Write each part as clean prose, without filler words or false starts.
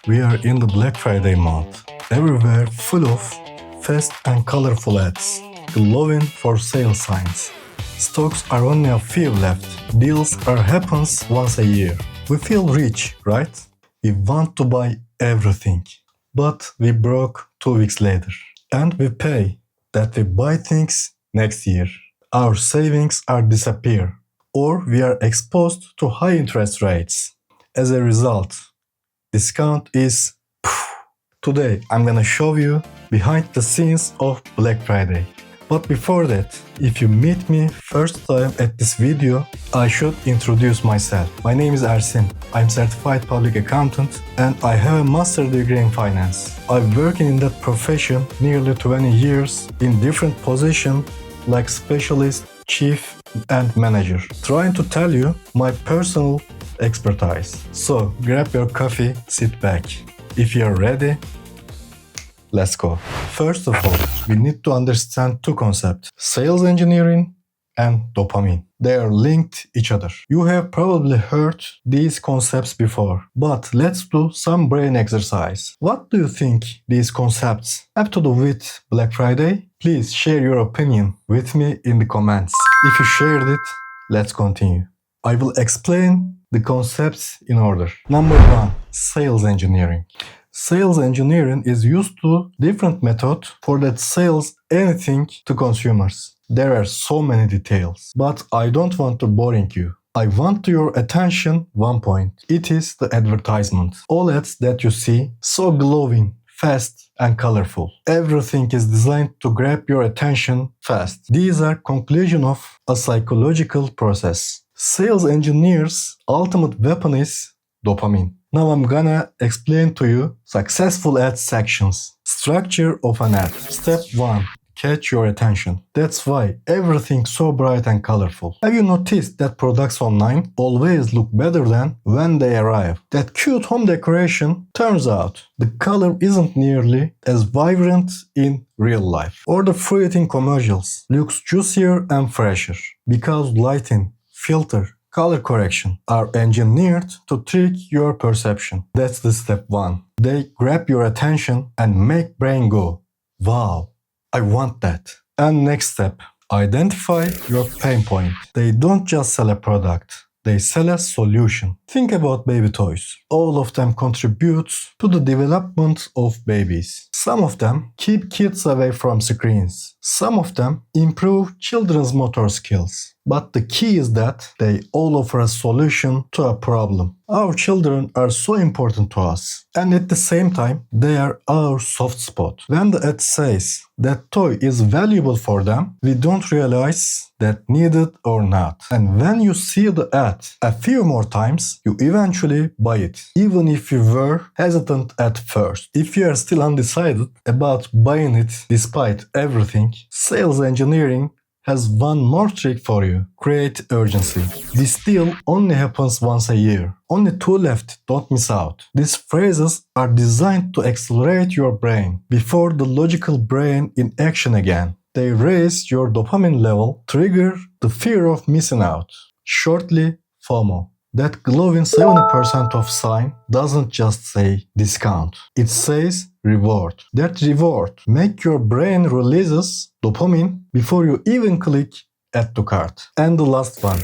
We are in the Black Friday month. Everywhere full of fast and colorful ads, glowing for sale signs. Stocks are only a few left. Deals are happens once a year. We feel rich, right? We want to buy everything. But we broke 2 weeks later. And we pay that we buy things next year. Our savings are disappear. Or we are exposed to high interest rates. As a result, discount is Today I'm gonna show you behind the scenes of Black Friday. But before that, if you meet me first time at this video, I should introduce myself. My name is Ersin. I'm certified public accountant and I have a master degree in finance. I've worked in that profession nearly 20 years in different positions like specialist, chief and manager. Trying to tell you my personal expertise. So grab your coffee, sit back. If you're ready, let's go. First of all, we need to understand two concepts: sales engineering and dopamine. They are linked each other. You have probably heard these concepts before, but let's do some brain exercise. What do you think these concepts have to do with Black Friday? Please share your opinion with me in the comments. If you shared it, let's continue. I will explain the concepts in order. Number 1, sales engineering. Sales engineering is used to different method for that sales anything to consumers. There are so many details, but I don't want to boring you. I want your attention one point. It is the advertisement. All ads that you see, so glowing, fast and colorful. Everything is designed to grab your attention fast. These are conclusion of a psychological process. Sales engineers' ultimate weapon is dopamine. Now I'm gonna explain to you successful ad sections. Structure of an ad. Step 1. Catch your attention. That's why everything's so bright and colorful. Have you noticed that products online always look better than when they arrive? That cute home decoration, turns out the color isn't nearly as vibrant in real life. Or the fruit in commercials looks juicier and fresher because lighting, filter, color correction are engineered to trick your perception. That's the step 1. They grab your attention and make brain go, wow, I want that. And next step, identify your pain point. They don't just sell a product, they sell a solution. Think about baby toys. All of them contribute to the development of babies. Some of them keep kids away from screens. Some of them improve children's motor skills. But the key is that they all offer a solution to a problem. Our children are so important to us, and at the same time, they are our soft spot. When the ad says that toy is valuable for them, we don't realize that needed or not. And when you see the ad a few more times, you eventually buy it, even if you were hesitant at first. If you are still undecided about buying it despite everything, sales engineering has one more trick for you. Create urgency. This deal only happens once a year. Only 2 left, don't miss out. These phrases are designed to accelerate your brain before the logical brain in action again. They raise your dopamine level, trigger the fear of missing out. Shortly, FOMO. That glowing 70% of sign doesn't just say discount. It says reward. That reward make your brain releases dopamine before you even click add to cart. And the last one,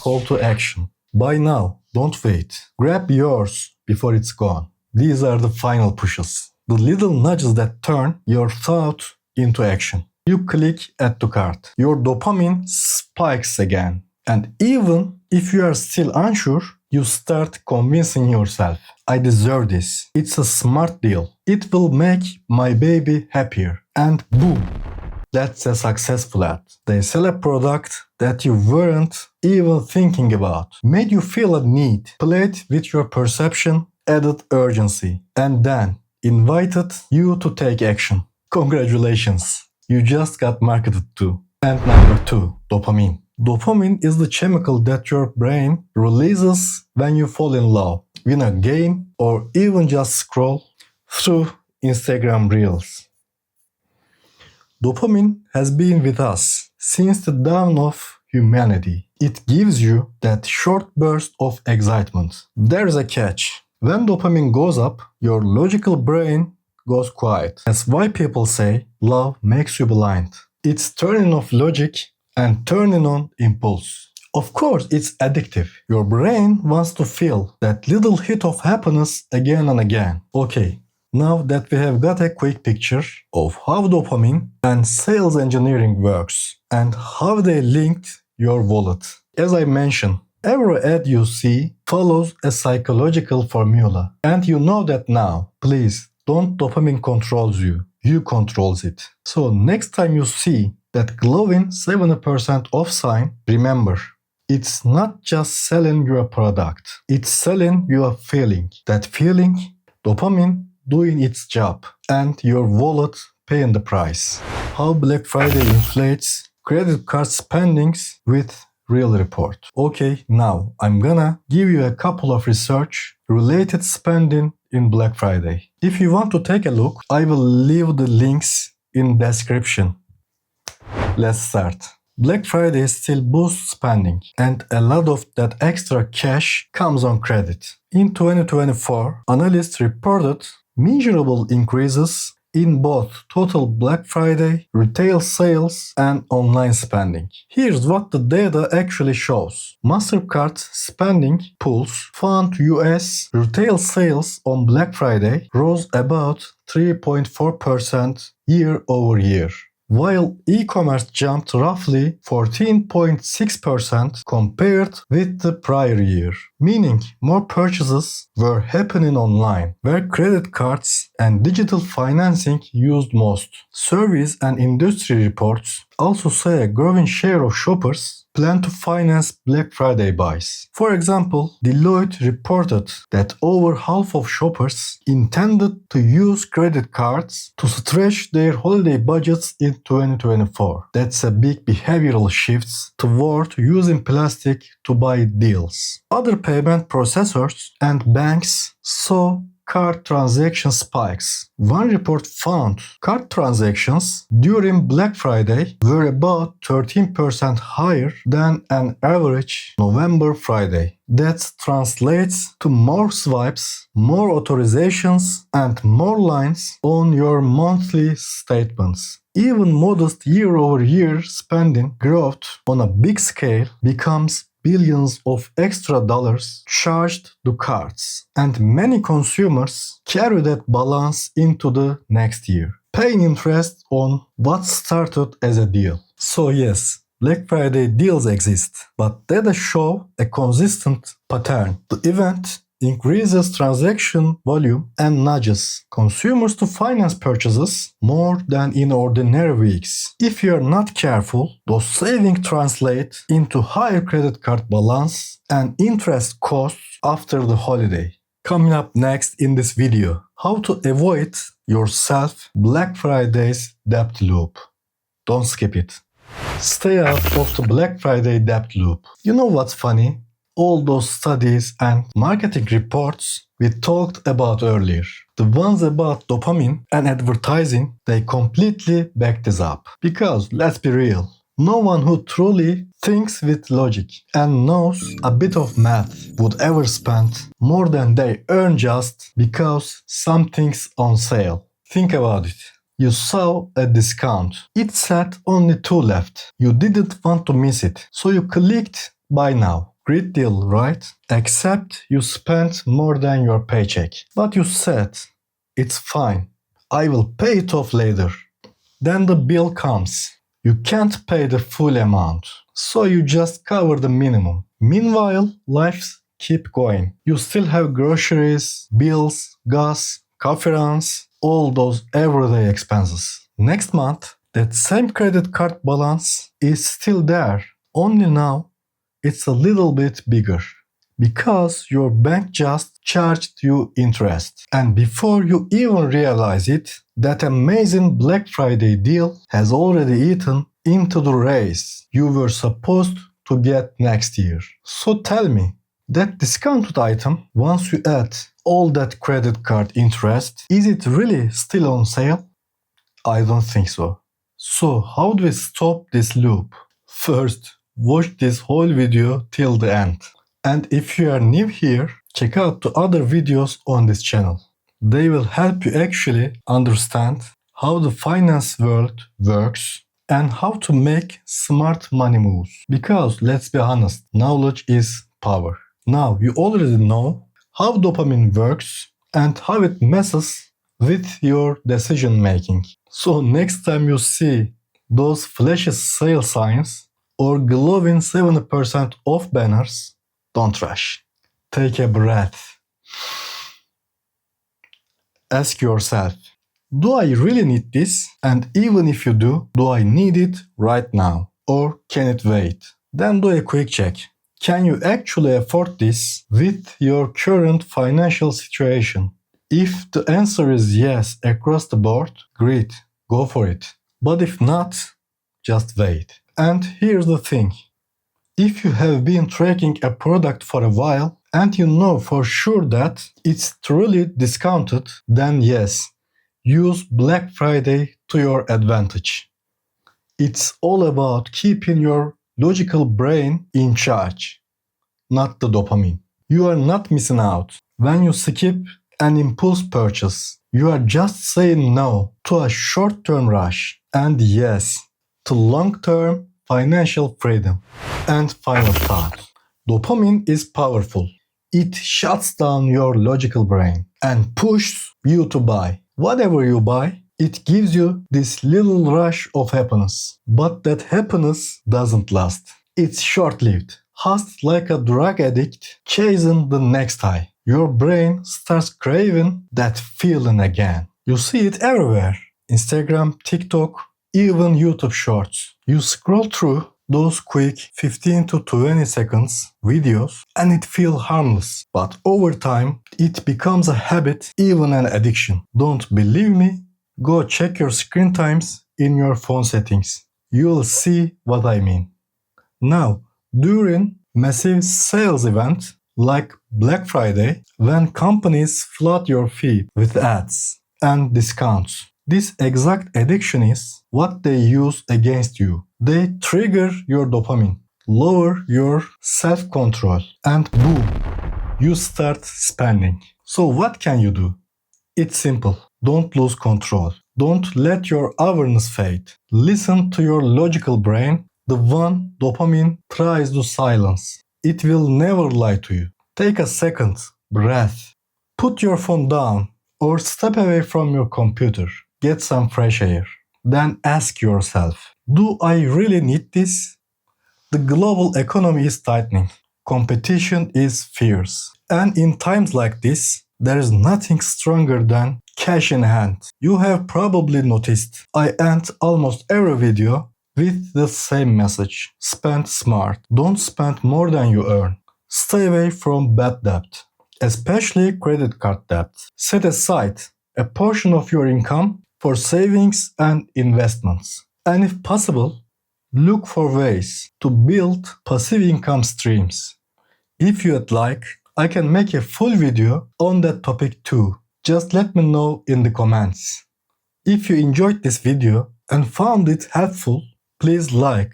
call to action. Buy now, don't wait. Grab yours before it's gone. These are the final pushes. The little nudges that turn your thought into action. You click add to cart. Your dopamine spikes again. And even if you are still unsure, you start convincing yourself, I deserve this. It's a smart deal. It will make my baby happier. And boom, that's a successful ad. They sell a product that you weren't even thinking about. Made you feel a need. Played with your perception, added urgency. And then invited you to take action. Congratulations, you just got marketed to. And number 2, dopamine. Dopamine is the chemical that your brain releases when you fall in love, win a game, or even just scroll through Instagram Reels. Dopamine has been with us since the dawn of humanity. It gives you that short burst of excitement. There's a catch. When dopamine goes up, your logical brain goes quiet. That's why people say love makes you blind. It's turning off logic and turning on impulse. Of course, it's addictive. Your brain wants to feel that little hit of happiness again and again. Okay, now that we have got a quick picture of how dopamine and sales engineering works and how they linked your wallet. As I mentioned, every ad you see follows a psychological formula. And you know that now. Please, don't dopamine controls you. You controls it. So next time you see that glowing 70% off sign, remember, it's not just selling your product. It's selling your feeling. That feeling, dopamine doing its job and your wallet paying the price. How Black Friday inflates credit card spendings with real report. Okay, now I'm gonna give you a couple of research related spending in Black Friday. If you want to take a look, I will leave the links in description. Let's start. Black Friday still boosts spending and a lot of that extra cash comes on credit. In 2024, analysts reported measurable increases in both total Black Friday, retail sales, and online spending. Here's what the data actually shows. Mastercard spending pools found US retail sales on Black Friday rose about 3.4% year over year, while e-commerce jumped roughly 14.6% compared with the prior year, meaning more purchases were happening online, where credit cards and digital financing used most. Surveys and industry reports also say a growing share of shoppers plan to finance Black Friday buys. For example, Deloitte reported that over half of shoppers intended to use credit cards to stretch their holiday budgets in 2024. That's a big behavioral shift toward using plastic to buy deals. Other payment processors and banks saw card transaction spikes. One report found card transactions during Black Friday were about 13% higher than an average November Friday. That translates to more swipes, more authorizations, and more lines on your monthly statements. Even modest year-over-year spending growth on a big scale becomes billions of extra dollars charged to cards, and many consumers carry that balance into the next year, paying interest on what started as a deal. So yes, Black Friday deals exist, but data show a consistent pattern. The event increases transaction volume and nudges consumers to finance purchases more than in ordinary weeks. If you are not careful, those savings translate into higher credit card balance and interest costs after the holiday. Coming up next in this video, how to avoid yourself Black Friday's debt loop. Don't skip it. Stay out of the Black Friday debt loop. You know what's funny? All those studies and marketing reports we talked about earlier, the ones about dopamine and advertising, they completely back this up. Because let's be real, no one who truly thinks with logic and knows a bit of math would ever spend more than they earn just because something's on sale. Think about it. You saw a discount. It said only 2 left. You didn't want to miss it, so you clicked buy now. Great deal, right? Except you spent more than your paycheck. But you said, it's fine, I will pay it off later. Then the bill comes. You can't pay the full amount, so you just cover the minimum. Meanwhile, lives keep going. You still have groceries, bills, gas, coffee runs, all those everyday expenses. Next month, that same credit card balance is still there. Only now, it's a little bit bigger because your bank just charged you interest. And before you even realize it, that amazing Black Friday deal has already eaten into the raise you were supposed to get next year. So tell me, that discounted item, once you add all that credit card interest, is it really still on sale? I don't think so. So how do we stop this loop? First, watch this whole video till the end. And if you are new here, Check out the other videos on this channel. They will help you actually understand how the finance world works and how to make smart money moves. Because let's be honest, knowledge is power. Now you already know how dopamine works and how it messes with your decision making. So next time you see those flashy sale signs or glowing 70% off banners, don't rush. Take a breath. Ask yourself, do I really need this? And even if you do I need it right now? Or can it wait? Then do a quick check. Can you actually afford this with your current financial situation? If the answer is yes across the board, great, go for it. But if not, just wait. And here's the thing. If you have been tracking a product for a while and you know for sure that it's truly discounted, then yes, use Black Friday to your advantage. It's all about keeping your logical brain in charge, not the dopamine. You are not missing out when you skip an impulse purchase. You are just saying no to a short-term rush and yes to long-term financial freedom. And final thought. Dopamine is powerful. It shuts down your logical brain and pushes you to buy. Whatever you buy, it gives you this little rush of happiness. But that happiness doesn't last. It's short-lived. Just like a drug addict chasing the next high. Your brain starts craving that feeling again. You see it everywhere. Instagram, TikTok, even YouTube Shorts. You scroll through those quick 15 to 20 seconds videos and it feels harmless. But over time, it becomes a habit, even an addiction. Don't believe me? Go check your screen times in your phone settings. You'll see what I mean. Now, during massive sales events like Black Friday, when companies flood your feed with ads and discounts, this exact addiction is what they use against you. They trigger your dopamine, lower your self-control, and boom, you start spending. So what can you do? It's simple. Don't lose control. Don't let your awareness fade. Listen to your logical brain, the one dopamine tries to silence. It will never lie to you. Take a second, breath. Put your phone down or step away from your computer. Get some fresh air. Then ask yourself, do I really need this? The global economy is tightening. Competition is fierce. And in times like this, there is nothing stronger than cash in hand. You have probably noticed I end almost every video with the same message. Spend smart. Don't spend more than you earn. Stay away from bad debt, especially credit card debt. Set aside a portion of your income for savings and investments. And if possible, look for ways to build passive income streams. If you'd like, I can make a full video on that topic too. Just let me know in the comments. If you enjoyed this video and found it helpful, please like,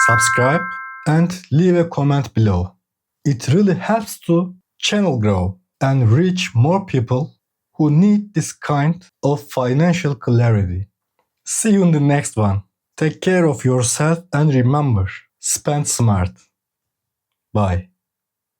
subscribe, and leave a comment below. It really helps to channel grow and reach more people who need this kind of financial clarity. See you in the next one. Take care of yourself and remember, spend smart. Bye.